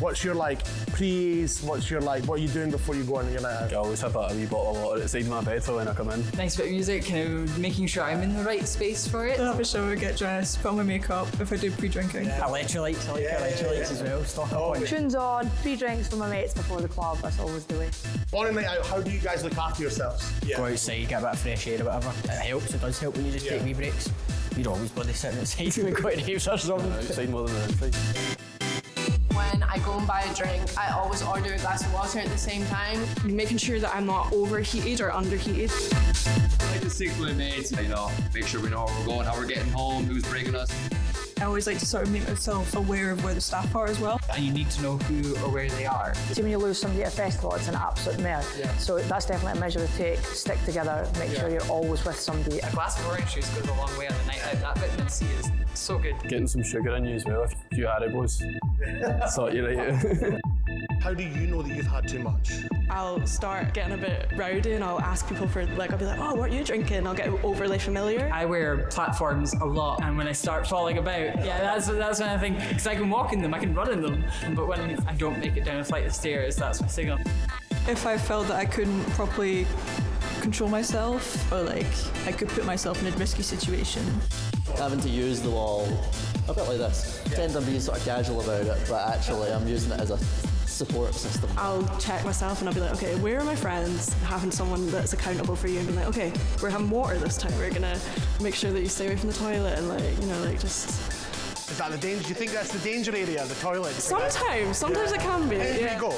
What's your like pre's? What are you doing before you go on your night out? I always have a wee bottle of water outside my bed for when I come in. Nice bit of music, kind of making sure I'm in the right space for it. I'll have a shower, get dressed, put on my makeup if I do pre-drinking. Electrolytes, I like electrolytes as well. Stock up on. Tunes on, pre-drinks for my mates before the club. That's always the way. On a night out, how do you guys look after yourselves? Go outside, get a bit of fresh air or whatever. It helps, it does help when you just take wee breaks. We'd always bloody sitting outside when we go to raves or something. Outside more than inside. When I go and buy a drink, I always order a glass of water at the same time. Making sure that I'm not overheated or underheated. I like to stick with my mates, make sure we know where we're going, how we're getting home, who's bringing us. I always like to sort of make myself aware of where the staff are as well. And you need to know who or where they are. See, when you lose somebody at a festival, it's an absolute mare. So that's definitely a measure to take. Stick together, make sure you're always with somebody. A glass of orange juice goes a long way on the night out. That vitamin C is so good. Getting some sugar in you as well, a few Haribos. Sort you right. How do you know that you've had too much? I'll start getting a bit rowdy and I'll ask people for, I'll be like, oh, what are you drinking? I'll get overly familiar. I wear platforms a lot, and when I start falling about, that's when I think, because I can walk in them, I can run in them, but when I don't make it down a flight of stairs, that's my signal. If I felt that I couldn't properly control myself, or I could put myself in a risky situation. Having to use the wall a bit like this. I tend to be sort of casual about it, but actually I'm using it as a support system. I'll check myself and I'll be like, okay, where are my friends? Having someone that's accountable for you and be like, okay, we're having water this time. We're gonna make sure that you stay away from the toilet and just. Is that the danger? Do you think that's the danger area, the toilet? Sometimes it can be. How do you go?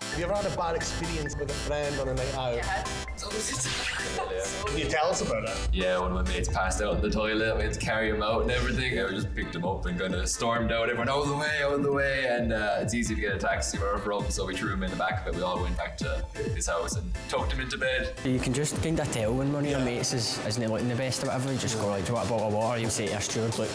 Have you ever had a bad experience with a friend on a night out? Yeah, it's always Can you tell us about it? Yeah, one of my mates passed out in the toilet, we had to carry him out and everything. I just picked him up and kind of stormed out, everyone out of the way, and it's easy to get a taxi where we're from, so we threw him in the back of it. We all went back to his house and tucked him into bed. You can just kind of tell when one of your mates isn't looking the best or whatever. You just go like, do you want a bottle of water? You say to your steward, look,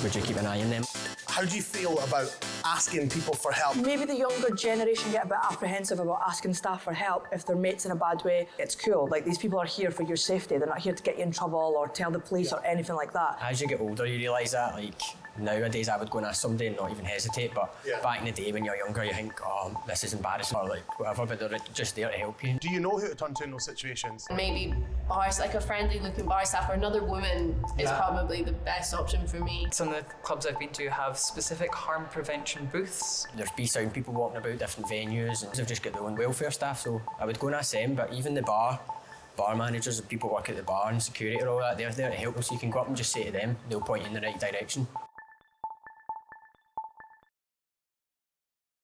would you keep an eye on them? How do you feel about asking people for help? Maybe the younger generation get a bit apprehensive about asking staff for help if their mate's in a bad way. It's cool. These people are here for your safety. They're not here to get you in trouble or tell the police or anything like that. As you get older, you realise that. Nowadays, I would go and ask somebody and not even hesitate. But back in the day when you're younger, you think, oh, this is embarrassing or whatever. But they're just there to help you. Do you know who to turn to in those situations? maybe bars, like a friendly looking bar staff or another woman is probably the best option for me. Some of the clubs I've been to have specific harm prevention booths. There's besound people walking about different venues, and they've just got their own welfare staff. So I would go and ask them. But even the bar managers and people work at the bar and security and all that, they're there to help us. So you can go up and just say to them, they'll point you in the right direction.